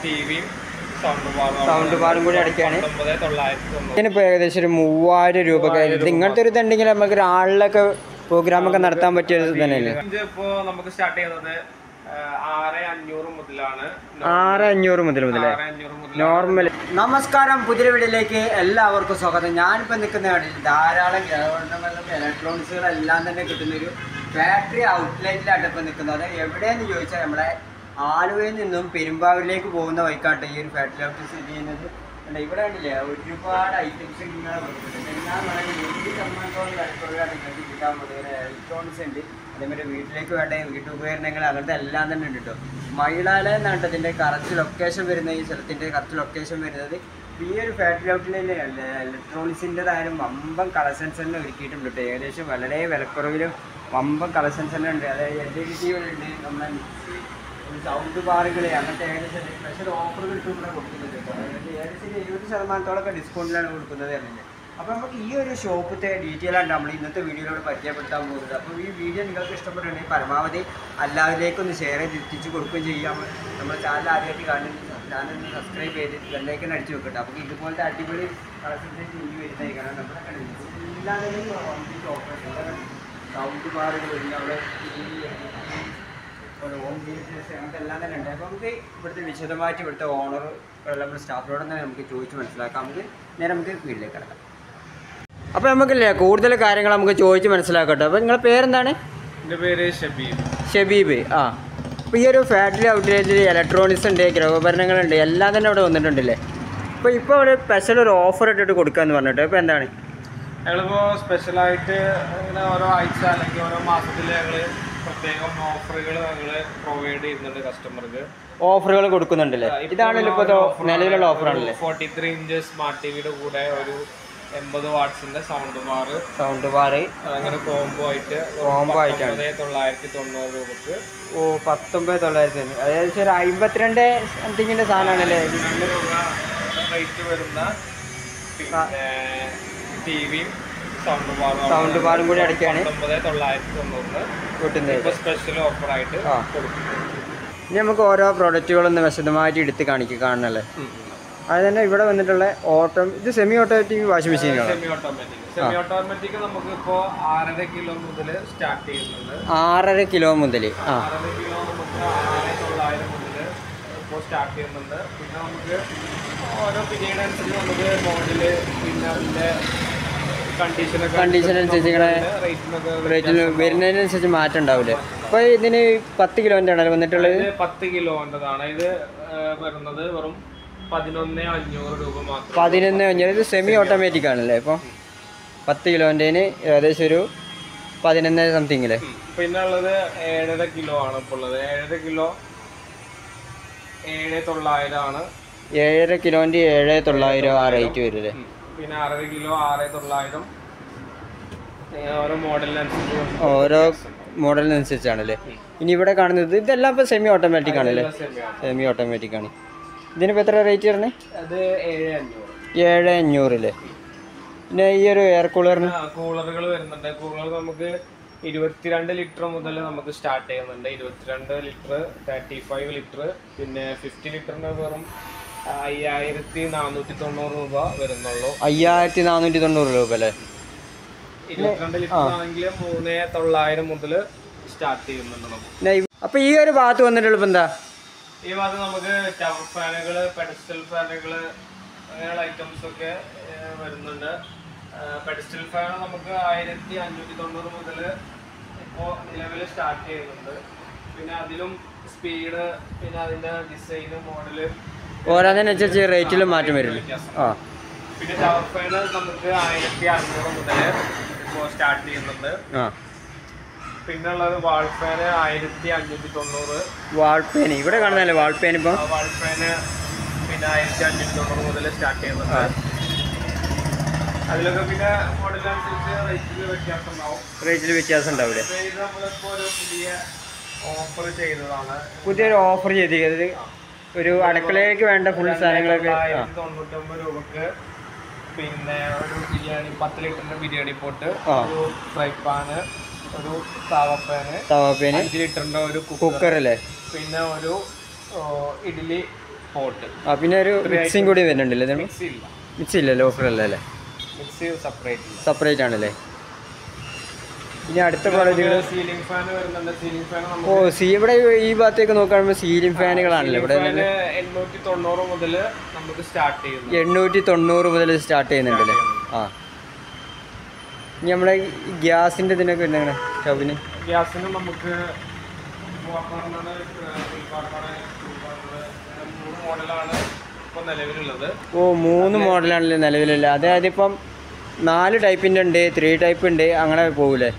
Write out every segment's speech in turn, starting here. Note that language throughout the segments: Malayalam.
ടിവിയും സൗണ്ട് ബാറും കൂടി അടയ്ക്കാണ്. ഇതിനിപ്പോൾ ഏകദേശം ഒരു 3000 രൂപ. ഇങ്ങനത്തെ ഒരു ഇതുണ്ടെങ്കിൽ നമുക്ക് ഒരാളിലൊക്കെ പ്രോഗ്രാമൊക്കെ നടത്താൻ പറ്റിയ ഒരു തന്നെയല്ലേ. ഇപ്പോൾ നമുക്ക് സ്റ്റാർട്ട് ചെയ്യുന്നത് 6500 മുതലാണ്. 6500 മുതൽ നോർമൽ. നമസ്കാരം, പുതിയ വീഡിയോയിലേക്ക് എല്ലാവർക്കും സ്വാഗതം. ഞാനിപ്പോൾ നിൽക്കുന്ന കടയിൽ ധാരാളം ഇലക്ട്രോണിക്സുകളെല്ലാം തന്നെ കിട്ടുന്നൊരു ഫാക്ടറി ഔട്ട്ലെറ്റിലാണ് ഇപ്പോൾ നിൽക്കുന്നത്. എവിടെയെന്ന് ചോദിച്ചാൽ നമ്മളെ ആലുവയിൽ നിന്നും പെരുമ്പാവൂരിലേക്ക് പോകുന്ന വഴിക്കാട്ടെ ഈ ഒരു ഫാക്ടറി ഔട്ട്ലെറ്റ് സ്ഥിതി ചെയ്യുന്നത്. ഇവിടെ കണ്ടില്ലേ ഒരുപാട് ഐറ്റംസ് ഇങ്ങനെ കൊടുക്കുന്നുണ്ട്. എല്ലാം വേണമെങ്കിൽ 100% കിട്ടാൻ പറ്റുന്ന ഇലക്ട്രോണിക്സ് ഉണ്ട്. അതേമാതിരി വീട്ടിലേക്ക് വേണ്ട വീട്ടുപകരണങ്ങൾ അങ്ങനത്തെ എല്ലാം തന്നെ ഉണ്ട് കേട്ടോ. മയിലാലയം എന്നാണ് ഇതിൻ്റെ കറക്റ്റ് ലൊക്കേഷൻ വരുന്നത്. ഈ സ്ഥലത്തിൻ്റെ കറക്റ്റ് ലൊക്കേഷൻ വരുന്നത് ഈ ഒരു ഫാക്ടറി ഔട്ട്ലെറ്റിൽ ഇലക്ട്രോണിക്സിൻ്റെതായാലും വമ്പൻ കളക്ഷൻസ് തന്നെ ഒരുക്കിയിട്ടുണ്ട് കേട്ടോ. ഏകദേശം വളരെ വിലക്കുറവിലും വമ്പൻ കളക്ഷൻസ് തന്നെ ഉണ്ട്. അതായത് LED ഉണ്ട്, നമ്മുടെ മിക്സി, സൗണ്ട് ബാറുകൾ, അങ്ങനത്തെ ഏകദേശം സ്പെഷ്യൽ ഓഫറുകൾ ഇവിടെ കൊടുക്കുന്നുണ്ട് കേട്ടോ. അതായത് ഏകദേശം 20% ഡിസ്കൗണ്ടിലാണ് കൊടുക്കുന്നത് തന്നെ. അപ്പോൾ നമുക്ക് ഈ ഒരു ഷോപ്പിൻ്റെ ഡീറ്റെയിലാണ് നമ്മൾ ഇന്നത്തെ വീഡിയോയിലൂടെ പരിചയപ്പെടുത്താൻ പോകുന്നത്. അപ്പോൾ ഈ വീഡിയോ നിങ്ങൾക്ക് ഇഷ്ടപ്പെട്ടുണ്ടെങ്കിൽ പരമാവധി എല്ലാവരിലേക്കൊന്ന് ഷെയർ ചെയ്ത് എത്തിച്ച് കൊടുക്കുകയും ചെയ്യാം. നമ്മുടെ ചാനൽ ആദ്യമായിട്ട് കാണുന്ന ചാനൽ സബ്സ്ക്രൈബ് ചെയ്ത് ബെല്ലൈക്കൺ അടിച്ച് വെക്കട്ടെ. അപ്പോൾ ഇതുപോലത്തെ അടിപൊളി കളക്ഷൻസ് ഇനി വരുന്നതായിരിക്കണം. നമ്മുടെ എല്ലാവരും സൗണ്ട് ബാറുകൾ വരുന്ന അവിടെ ഹോം തിയേറ്റേഴ്സ് അങ്ങനത്തെ എല്ലാം തന്നെ ഉണ്ട്. അപ്പോൾ നമുക്ക് ഇവിടുത്തെ വിശദമായിട്ട് ഇവിടുത്തെ ഓണർ നമ്മുടെ സ്റ്റാഫിനോട് തന്നെ നമുക്ക് ചോദിച്ച് മനസ്സിലാക്കാം. നമുക്ക് വീട്ടിലേക്ക് കിടക്കാം. അപ്പോൾ നമുക്കില്ലേ കൂടുതൽ കാര്യങ്ങൾ നമുക്ക് ചോദിച്ച് മനസ്സിലാക്കട്ടെ. അപ്പോൾ നിങ്ങളുടെ പേരെന്താണ്? എൻ്റെ പേര് ഷബീബ്. അപ്പോൾ ഈ ഒരു ഫാക്ടറി ഔട്ട്ലെറ്റിൽ ഇലക്ട്രോണിക്സ് ഉണ്ട്, ഗൃഹോപകരണങ്ങളുണ്ട്, എല്ലാം തന്നെ ഇവിടെ വന്നിട്ടുണ്ടല്ലേ. ഇപ്പോൾ ഒരു സ്പെഷ്യൽ ഒരു ഓഫർ ഇട്ടിട്ട് കൊടുക്കാമെന്ന് പറഞ്ഞിട്ട് ഇപ്പോൾ എന്താണ്? ഞങ്ങളിപ്പോൾ സ്പെഷ്യലായിട്ട് ഇങ്ങനെ ഓരോ ആഴ്ച അല്ലെങ്കിൽ ഓരോ മാസത്തിൽ ഞങ്ങൾ പ്രത്യേകം ഓഫറുകൾ ഞങ്ങൾ പ്രൊവൈഡ് ചെയ്യുന്നുണ്ട് കസ്റ്റമർക്ക്. ഓഫറുകൾ കൊടുക്കുന്നുണ്ടല്ലേ? ഇതാണല്ലോ ഇപ്പോൾ നിലവിലുള്ള ഓഫറാണല്ലേ. 43 ഇഞ്ച് സ്മാർട്ട് ടിവിയുടെ കൂടെ ഒരു 80 വാട്ട്സിന്റെ സൗണ്ട് ബാർ അങ്ങനെ കോംബോ ആയിട്ടാണ് 1990 രൂപക്ക്. 19,900. അതായത് ഒരു 52 സംതിങ്ങിന്റെ സാധനമാണല്ലേ റേറ്റ് വരുന്ന. പിന്നെ ടിവിയും സൗണ്ട് ബാറും കൂടി അടയ്ക്കാണ് 1990 കിട്ടുന്നത്. സ്പെഷ്യൽ ഓഫറായിട്ട് ഇനി നമുക്ക് ഓരോ പ്രോഡക്റ്റുകളൊന്ന് വിശദമായിട്ട് എടുത്ത് കാണണല്ലേ. അത് തന്നെ ഇവിടെ വന്നിട്ടുള്ള ഇത് സെമി ഓട്ടോമാറ്റിക് വാഷിംഗ് മെഷീനാണ്. സെമി ഓട്ടോമാറ്റിക് നമുക്ക് ഇപ്പോൾ 6.5 കിലോ മുതൽ സ്റ്റാർട്ട് ചെയ്യുന്നുണ്ട്. 6.5 കിലോ മുതൽ 6.5 കിലോ നമുക്ക് 6,900 മുതൽ ഇപ്പോൾ സ്റ്റാർട്ട് ചെയ്യുന്നുണ്ട്. പിന്നെ നമുക്ക് ഓരോ പീരീഡ് അനുസരിച്ച് നമുക്ക് മോഡല് പിന്നെ അതിൻ്റെ കണ്ടീഷൻ അനുസരിച്ച് റേറ്റിന് വരുന്നതിനനുസരിച്ച് മാറ്റം ഉണ്ടാവില്ലേ. അപ്പോൾ ഇതിന് 10 കിലോൻ്റെ ആണല്ലോ വന്നിട്ടുള്ളത്. 10 കിലോൻ്റെതാണ് ഇത് വരുന്നത്. വെറും 11,500 രൂപ മാത്രം. 11,500. ഇത് സെമി ഓട്ടോമാറ്റിക് ആണല്ലേ. ഇപ്പോൾ 10 കിലോൻ്റെന് ഏകദേശം ഒരു 11 സംതിങ്ങില്ലേ. പിന്നെ ഉള്ളത് 7.5 കിലോ ആണ് ഇപ്പോൾ ഉള്ളത്. 7.5 കിലോ 7,900 ആണ്. 7.5 കിലോൻ്റെ 7,900 ആ റേറ്റ് വരും. പിന്നെ 6 കിലോ 6,900. ഓരോ മോഡലിനനുസരിച്ചാണല്ലേ. ഇനി ഇവിടെ കാണുന്നത് ഇതെല്ലാം ഇപ്പോൾ സെമി ഓട്ടോമാറ്റിക് ആണല്ലേ. സെമി ഓട്ടോമാറ്റിക് ആണ്. ഇതിനിപ്പോൾ എത്ര റേറ്റ് വരുന്നത്? അത് 7,500 അല്ലേ. പിന്നെ ഈ ഒരു എയർ കൂളറുകൾ വരുന്നുണ്ട്. കൂളർ നമുക്ക് 22 ലിറ്റർ മുതൽ നമുക്ക് സ്റ്റാർട്ട് ചെയ്യുന്നുണ്ട്. 22 ലിറ്റർ, 35 ലിറ്റർ, പിന്നെ 50 ലിറ്ററിന് വെറും 5,490 രൂപ വരുന്നുള്ളൂ. 5,490 രൂപ അല്ലേ. 22 ലിറ്റർ ആണെങ്കിൽ 3,900 മുതൽ സ്റ്റാർട്ട് ചെയ്യുന്നുണ്ട് നമുക്ക്. അപ്പോൾ ഈ ഒരു ഭാഗത്ത് വന്നിട്ടുള്ള എന്താ? ഈ ഭാഗത്ത് നമുക്ക് ടവർ ഫാനുകൾ, പെഡസ്റ്റൽ ഫാനുകൾ അങ്ങനെയുള്ള ഐറ്റംസ് ഒക്കെ വരുന്നുണ്ട്. പെഡസ്റ്റൽ ഫാൻ നമുക്ക് 1,590 മുതൽ ഇപ്പോൾ നിലവിൽ സ്റ്റാർട്ട് ചെയ്യുന്നുണ്ട്. പിന്നെ അതിലും സ്പീഡ്, പിന്നെ അതിൻ്റെ ഡിസൈന്, മോഡല് ഓരോന്നിനനുസരിച്ച് റേറ്റിലും മാറ്റം വരും. പിന്നെ ടവർ ഫാൻ നമുക്ക് 1,600 മുതൽ ഇപ്പോൾ സ്റ്റാർട്ട് ചെയ്യുന്നുണ്ട്. പിന്നെ ഉള്ളത് വാൾ ഫാന് 1,590. വാൾ ഫാൻ ഇവിടെ കാണുന്നല്ലേ. വാൾ ഫാൻ ഇപ്പോൾ വാൾ ഫാന് പിന്നെ 1,590 മുതൽ സ്റ്റാർട്ട് ചെയ്യുന്നുണ്ട്. അതിലൊക്കെ പിന്നെ മോഡലനുസരിച്ച് റേറ്റിൽ വ്യത്യാസം ഉണ്ടാവില്ലേ. ഇത് നമ്മളിപ്പോൾ ഒരു ഓഫർ ചെയ്തതാണ്. പുതിയൊരു ഓഫർ ചെയ്തിരിക്കുന്നത് ഒരു അടുക്കളയിലേക്ക് വേണ്ട ഫുൾ സാധനങ്ങളൊക്കെ 1,990 രൂപക്ക്. പിന്നെ ഒരു ബിരിയാണി 10 ലിറ്ററിന്റെ ബിരിയാണി പോട്ട്, ഒരു ഫ്രൈ പാന്, ഒരു താവപ്പാന്, 5 ലിറ്ററിന്റെ ഒരു കുക്കർ അല്ലേ. പിന്നെ ഒരു ഇഡ്ഡലി പോട്ട്. പിന്നെ ഒരു മിക്സിങ് കൂടി വരുന്നുണ്ടല്ലേ? മിക്സി ഇല്ലല്ലോ, ഓഫർ അല്ലേ അല്ലേ? മിക്സി സെപ്പറേറ്റ് ആണല്ലേ? ഇനി അടുത്ത ക്വാളിറ്റികൾ സീലിംഗ് ഫാൻ വരുന്നുണ്ട്. സീലിംഗ് ഫാൻ ഇവിടെ ഈ ഭാഗത്തേക്ക് നോക്കുകയാണെങ്കിൽ സീലിംഗ് ഫാനുകളാണല്ലോ ഇവിടെ. 890 മുതൽ നമുക്ക് സ്റ്റാർട്ട് ചെയ്യുന്നു. 890 മുതൽ സ്റ്റാർട്ട് ചെയ്യുന്നുണ്ടല്ലേ? ആ. ഇനി നമ്മളെ ഗ്യാസിൻ്റെ ഇതിനൊക്കെ എന്താണ് സ്റ്റവിന്? ഗ്യാസിന് നമുക്ക് 3 മോഡലാണ് ഇപ്പോൾ നിലവിലുള്ളത്. 3 മോഡലാണല്ലേ നിലവിലുള്ള? അതായത് ഇപ്പം 4 ടൈപ്പിൻ്റെ ഉണ്ട്, 3 ടൈപ്പ് ഉണ്ട്, അങ്ങനെ പോകൂലേ?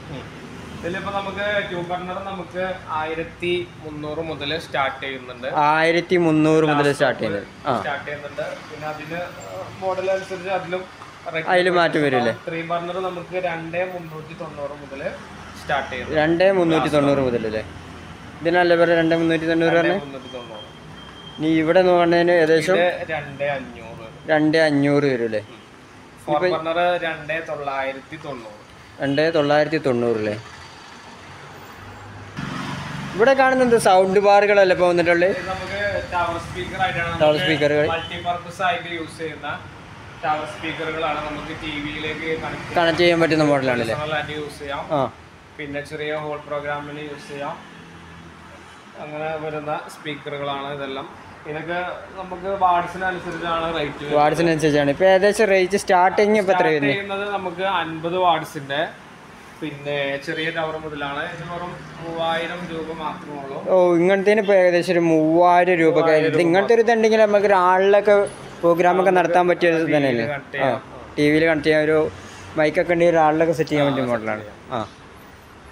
ഇതിലിപ്പോൾ നമുക്ക് ട്യൂബ് ബർണർ നമുക്ക് 1300 മുതൽ സ്റ്റാർട്ട് ചെയ്യുന്നുണ്ട്. 1300 മുതൽ സ്റ്റാർട്ട് ചെയ്യുന്നുണ്ട്. പിന്നെ അതിന് മോഡൽ അനുസരിച്ച് അതിൽ മാറ്റം വരില്ലേ? 3 ബർണർ നമുക്ക് 2390 മുതൽ സ്റ്റാർട്ട് ചെയ്യുന്നു. 2390 മുതൽ അല്ലേ? ഇതിനല്ലേ പറയാം 2390 പറഞ്ഞേ? നീ ഇവിടെ നോക്കണതിന് ഏകദേശം 2500 വരും അല്ലേ? 2990 അല്ലേ? ഇവിടെ കാണുന്നത് സൗണ്ട് ബാറുകളല്ലേ ഇപ്പൊ വന്നിട്ടുള്ളത്? നമുക്ക് ടവർ സ്പീക്കറുകൾ മൾട്ടിപർപ്പസ് ആയിട്ട് യൂസ് ചെയ്യുന്ന ടവർ സ്പീക്കറുകളാണ്. നമുക്ക് ടിവിയിലേക്ക് കണക്ട് ചെയ്യാൻ പറ്റുന്ന മോഡലാണല്ലേ? യൂസ് ചെയ്യാം. പിന്നെ ചെറിയ ഹോൾ പ്രോഗ്രാമിന് യൂസ് ചെയ്യാം. അങ്ങനെ വരുന്ന സ്പീക്കറുകളാണ് ഇതെല്ലാം. ഇതൊക്കെ നമുക്ക് വാട്സിനനുസരിച്ചാണ് റേറ്റ്. വാട്സിനനുസരിച്ചാണ് ഇപ്പൊ ഏകദേശം റേറ്റ് സ്റ്റാർട്ടിങ് ഇപ്പൊ എത്ര വരുന്നത്? നമുക്ക് 50 വാട്സിന്റെ പിന്നെ ചെറിയ ടവർ മുതലാണ്. ഇത് വെറും 3000 രൂപ മാത്രമേ ഉള്ളൂ. ഇങ്ങനത്തെ ഇപ്പൊ ഏകദേശം ഒരു 3000 രൂപ. ഇങ്ങനത്തെ ഒരു ഇതുണ്ടെങ്കിൽ നമുക്ക് ഒരാളിലൊക്കെ പ്രോഗ്രാമൊക്കെ നടത്താൻ പറ്റിയ ഒരു തന്നെയല്ലേ? ടിവിയിൽ കണക്ട് ചെയ്യാൻ ഒരു മൈക്കൊക്കെ ഉണ്ടെങ്കിൽ ഒരാളിലൊക്കെ സെറ്റ് ചെയ്യാൻ പറ്റിയ മോഡലാണ്.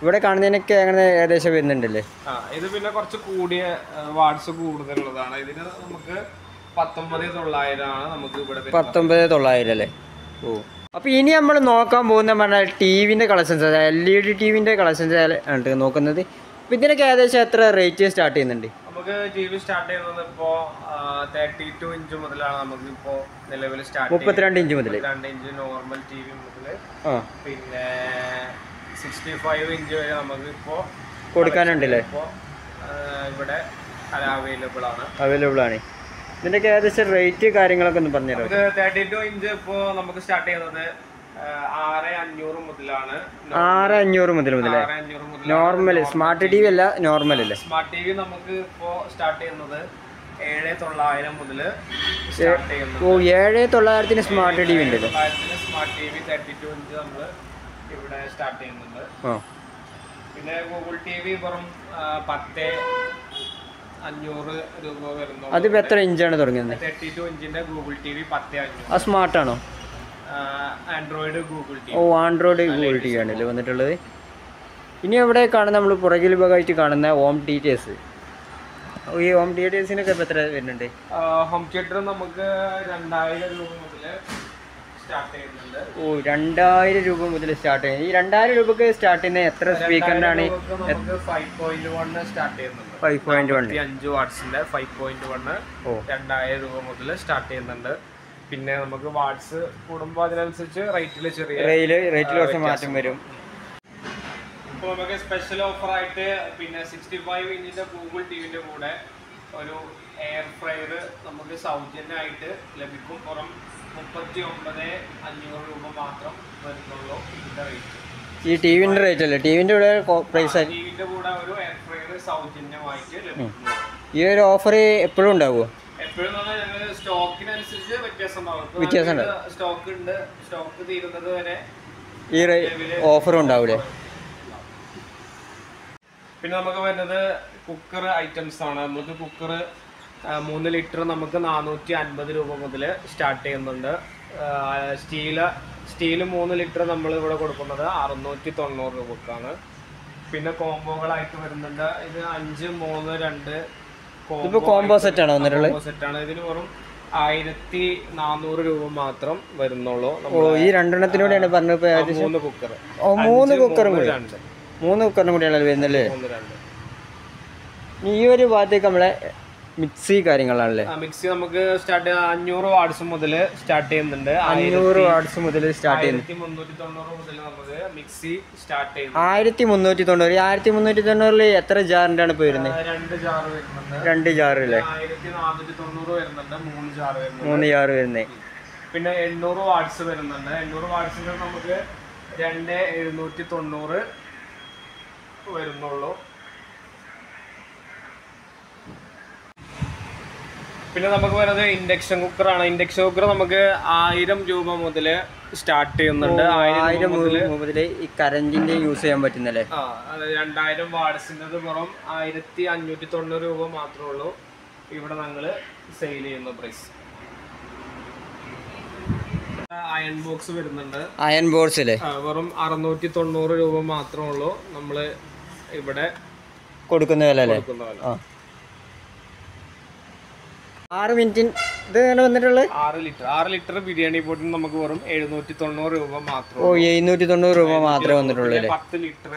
ഇവിടെ കാണുന്നതിനൊക്കെ അങ്ങനെ ഏകദേശം വരുന്നുണ്ടല്ലേ? ഇത് പിന്നെ കുറച്ച് കൂടിയ വാട്സ് കൂടുതലുള്ളതാണ്. ഇതിന് നമുക്ക് 19,900 ആണ് നമുക്ക് ഇവിടെ. 19,900 അല്ലേ? അപ്പോൾ ഇനി നമ്മൾ നോക്കാൻ പോകുന്ന പറഞ്ഞാൽ ടിവിൻ്റെ കളക്ഷൻസ്, LED ടിവിൻ്റെ കളക്ഷൻസ് ആണ് നോക്കുന്നത്. അപ്പോൾ ഇതിനൊക്കെ ഏകദേശം എത്ര റേറ്റ് സ്റ്റാർട്ട് ചെയ്യുന്നുണ്ട്? നമുക്ക് ടി വി സ്റ്റാർട്ട് ചെയ്യുന്നത് ഇപ്പോൾ 32 ഇഞ്ച് മുതലാണ്. നമുക്ക് ഇപ്പോൾ നിലവിൽ 32 ഇഞ്ച് മുതൽ 2 ഇഞ്ച് നോർമൽ ടി വി മുതൽ പിന്നെ 65 ഇഞ്ച് വരെ നമുക്ക് ഇപ്പോൾ കൊടുക്കാനുണ്ടല്ലേ? ഇപ്പോൾ ഇവിടെ അവൈലബിൾ ആണ്. ഇതിൻ്റെയൊക്കെ ഏകദേശം റേറ്റ് കാര്യങ്ങളൊക്കെ ഒന്ന് പറഞ്ഞുതരാം. 32 ഇഞ്ച് ഇപ്പോൾ നമുക്ക് സ്റ്റാർട്ട് ചെയ്യുന്നത് 6500 മുതലാണ്. 6500 മുതൽ നോർമൽ സ്മാർട്ട് ടി വി അല്ല, നോർമൽ അല്ലേ? സ്മാർട്ട് ടി വി നമുക്ക് ഇപ്പോൾ സ്റ്റാർട്ട് ചെയ്യുന്നത് 7900 മുതൽ സ്റ്റാർട്ട് ചെയ്യുന്നത്. 7900 സ്മാർട്ട് ടി വി ഉണ്ടല്ലോ. സ്മാർട്ട് ടി വി 32 ഇഞ്ച് നമ്മൾ ഇവിടെ സ്റ്റാർട്ട് ചെയ്യുന്നുണ്ട്. പിന്നെ ഗൂഗിൾ ടി വി വെറും 10,500 രൂപ വരുന്നു. അതിപ്പോൾ എത്ര ഇഞ്ചാണ് തുടങ്ങുന്നത്? 32 ഇഞ്ചിന്റെ ഗൂഗിൾ ടി വി 10,500. ആ സ്മാർട്ടാണോ? Android Google TV. Android Google TV ആണല്ലേ വന്നിട്ടുള്ളത്. ഇനി എവിടെ കാണുന്ന നമ്മൾ പുറകിൽ ഭാഗമായിട്ട് കാണുന്ന ഹോം തിയേറ്റേഴ്സ്. ഈ ഹോം തിയേറ്റേഴ്സിനൊക്കെ ഇപ്പോൾ എത്ര വരുന്നുണ്ട്? ഹോം തിയേറ്റർ നമുക്ക് 2000 രൂപ മുതൽ സ്റ്റാർട്ട് ചെയ്യുന്നുണ്ട്. 2000 രൂപ മുതൽ സ്റ്റാർട്ട് ചെയ്യുന്നത്. ഈ 2000 രൂപക്ക് സ്റ്റാർട്ട് ചെയ്യുന്ന എത്ര സ്പീക്കറിനാണ്? 5.1 സ്റ്റാർട്ട് ചെയ്യുന്നുണ്ട്. 5.1 5 വാട്സിന്റെ 5.1 2000 രൂപ മുതൽ സ്റ്റാർട്ട് ചെയ്യുന്നുണ്ട്. പിന്നെ നമുക്ക് വാട്സ് കൂടുമ്പോൾ അതിനനുസരിച്ച് റേറ്റിൽ കുറച്ച് മാറ്റം വരും. ഇപ്പോൾ നമുക്ക് സ്പെഷ്യൽ ഓഫർ ആയിട്ട് പിന്നെ 65 ഇഞ്ചിന്റെ ഗൂഗിൾ ടിവിന്റെ കൂടെ ഒരു എയർ ഫ്രയർ നമുക്ക് സൗജന്യമായിട്ട് ലഭിക്കും. പുറം 39,500 രൂപ മാത്രം വരുന്നുള്ളൂ ഇതിന്റെ റേറ്റ്. ഈ ടിവിന്റെ റേറ്റ് അല്ലേ? ടിവിന്റെ കൂടെ പ്രൈസ് ടിവിന്റെ കൂടെ ഒരു എയർ ഫ്രയർ സൗജന്യമായിട്ട് ലഭിക്കും. ഈ ഒരു ഓഫർ എപ്പോഴും ഉണ്ടാവുമോ? എപ്പോഴും ഞങ്ങൾ സ്റ്റോക്കിനനുസരിച്ച് വ്യത്യാസം ഉണ്ടാവും. സ്റ്റോക്ക് തീരുന്നത് വരെ ഈ ഓഫർ ഉണ്ടാവൂലേ? പിന്നെ നമുക്ക് വരുന്നത് കുക്കർ ഐറ്റംസ് ആണ്. നമുക്ക് കുക്കർ 3 ലിറ്റർ നമുക്ക് 450 രൂപ മുതൽ സ്റ്റാർട്ട് ചെയ്യുന്നുണ്ട്. സ്റ്റീല് 3 ലിറ്റർ നമ്മൾ ഇവിടെ കൊടുക്കുന്നത് 690 രൂപക്കാണ്. പിന്നെ കോംബോകളായിട്ട് വരുന്നുണ്ട്. ഇത് 5, 3, 2 കോംബോ സെറ്റാണ് സെറ്റാണ്. ഇതിന് വെറും 1400 രൂപ മാത്രം വരുന്നുള്ളൂ. ഈ രണ്ടെണ്ണത്തിനൂടെയാണ് പറഞ്ഞത്. 3 കുക്കർ 3 കുക്കറും കൂടിയാണ് വരുന്നല്ലേ? ഈ ഒരു ഭാഗത്തേക്ക് നമ്മളെ മിക്സി കാര്യങ്ങളാണല്ലേ? മിക്സി നമുക്ക് സ്റ്റാർട്ട് 500 വാട്ട്സ് മുതൽ സ്റ്റാർട്ട് ചെയ്യുന്നുണ്ട്. 500 വാട്ട്സ് മുതൽ സ്റ്റാർട്ട് ചെയ്യുന്നു. 1390 മുതൽ നമുക്ക് മിക്സി സ്റ്റാർട്ട് ചെയ്യുന്നു. 1390. 1390 എത്ര ജാറിന്റെ ആണ് ഇപ്പൊ വരുന്നത്? 2 ജാർ വരുന്നുണ്ട്. 2 ജാറല്ലേ? 1490 വരുന്നുണ്ട്. 3 ജാർ വരുന്നുണ്ട്. 3 ജാർ വരുന്നേ. പിന്നെ 800 വാട്ട്സ് വരുന്നുണ്ട്. 800 വാട്ട്സിന്റെ നമുക്ക് 2790 വരുന്നുള്ളൂ. പിന്നെ നമുക്ക് വരുന്നത് ഇൻഡക്ഷൻ കുക്കറാണ്. ഇൻഡക്ഷൻ കുക്കർ നമുക്ക് 1000 രൂപ മുതൽ സ്റ്റാർട്ട് ചെയ്യുന്നുണ്ട്. 1000 മുതൽ ഈ കറന്റിന്റെ യൂസ് ചെയ്യാൻ പറ്റുന്നല്ലേ? 2000 വാട്ട്സിൻ്റെ വെറും 1590 രൂപ മാത്രമേ ഉള്ളൂ ഇവിടെ ഞങ്ങൾ സെയിൽ ചെയ്യുന്ന പ്രൈസ്. അയൺ ബോക്സ് വരുന്നുണ്ട്. അയൺ ബോക്സ് അല്ലേ? വെറും 690 രൂപ മാത്രമേ ഉള്ളൂ നമ്മൾ ഇവിടെ കൊടുക്കുന്ന വില അല്ലേ? 6 മിനിറ്റ് ഇത് വന്നിട്ടുള്ളത് 6 ലിറ്റർ ബിരിയാണി പോട്ടിന് നമുക്ക് വെറും 790 രൂപ മാത്രം. 790 രൂപ മാത്രമേ വന്നിട്ടുള്ളൂ അല്ലേ? 10 ലിറ്റർ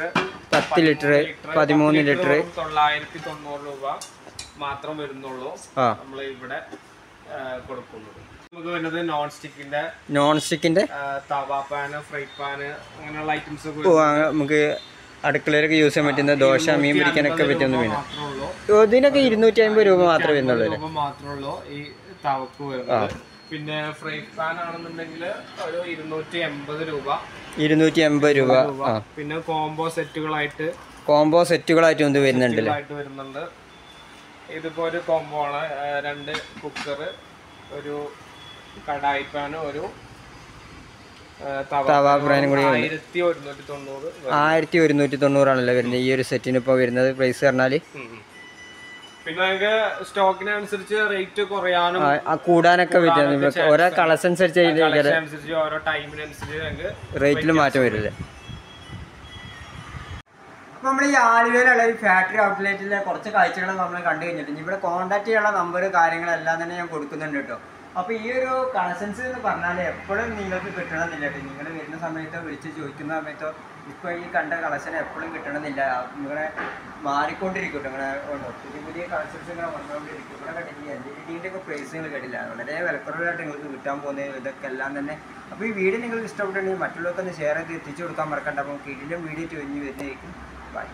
13 ലിറ്റർ 990 രൂപ മാത്രം വരുന്നുള്ളൂ നമ്മൾ ഇവിടെ കൊടുക്കുന്നത്. നമുക്ക് വരുന്നത് നോൺ സ്റ്റിക്കിന്റെ തവ പാന്, ഫ്രൈ പാന്, അങ്ങനെയുള്ള ഐറ്റംസ് നമുക്ക് അടുക്കളയിലൊക്കെ യൂസ് ചെയ്യാൻ പറ്റുന്ന ദോശ, മീൻ പിടിക്കാനൊക്കെ പറ്റുന്ന മീൻ. ഇതിനൊക്കെ 250 രൂപ മാത്രമേ വരുന്നുള്ളൂ മാത്രമുള്ളൂ ഈ തവക്ക് വരുന്നത്. പിന്നെ ഫ്രൈ പാൻ ആണെന്നുണ്ടെങ്കിൽ ഒരു 280 രൂപ. 280 രൂപ. പിന്നെ കോംബോ സെറ്റുകളായിട്ട് ഇത് വരുന്നുണ്ട്. ഇതിപ്പോ ഒരു കോംബോ ആണ്. 2 കുക്കർ, ഒരു കടായി പാന്, ഒരു തവ ഫ്രൈനും കൂടി 1190 ആണല്ലോ വരുന്നത് ഈ ഒരു സെറ്റിന് ഇപ്പോൾ വരുന്നത് പ്രൈസ് പറഞ്ഞാല്. പിന്നെ നമുക്ക് സ്റ്റോക്കിനനുസരിച്ച് റേറ്റ് കുറയാനും കൂടാനൊക്കെ പറ്റും. ഓരോ കളക്ഷൻ അനുസരിച്ച് ഓരോ ടൈമിനനുസരിച്ച് നമുക്ക് റേറ്റിൽ മാറ്റം വരില്ലേ? അപ്പോൾ നമ്മൾ ഈ ആലുവയിലുള്ള ഈ ഫാക്ടറി ഔട്ട്ലെറ്റിലെ കുറച്ച് കാഴ്ചകൾ നമ്മൾ കണ്ടു കഴിഞ്ഞിട്ടുണ്ട്. ഇവിടെ കോൺടാക്ട് ചെയ്യാനുള്ള നമ്പർ കാര്യങ്ങളെല്ലാം തന്നെ ഞാൻ കൊടുക്കുന്നുണ്ട് കേട്ടോ. അപ്പോൾ ഈ ഒരു കളക്ഷൻസ് എന്ന് പറഞ്ഞാൽ എപ്പോഴും നിങ്ങൾക്ക് കിട്ടണമെന്നില്ല കേട്ടോ. നിങ്ങൾ വരുന്ന സമയത്തോ വിളിച്ച് ചോദിക്കുന്ന സമയത്തോ ഇപ്പോൾ ഈ കണ്ട കളക്ഷൻ എപ്പോഴും കിട്ടണമെന്നില്ല. നിങ്ങളെ മാറിക്കൊണ്ടിരിക്കും കേട്ടോ. ഇങ്ങനെ പുതിയ കളക്ഷൻസ് ഇങ്ങനെ വന്നുകൊണ്ടിരിക്കും. ഇവിടെ കണ്ടില്ല LED ഒക്കെ പ്രൈസുകൾ കേട്ടില്ല. വളരെ വിലക്കുറവായിട്ട് നിങ്ങൾക്ക് കിട്ടാൻ പോകുന്ന ഇതൊക്കെ എല്ലാം തന്നെ. അപ്പോൾ ഈ വീഡിയോ നിങ്ങൾക്ക് ഇഷ്ടപ്പെട്ടുണ്ടെങ്കിൽ മറ്റുള്ളവർക്കൊന്ന് ഷെയർ ചെയ്ത് എത്തിച്ചു കൊടുക്കാൻ മറക്കണ്ട. അപ്പോൾ കിടിലും വീഡിയോ ചൊരിഞ്ഞ് വരുന്നതായിരിക്കും. ബൈ.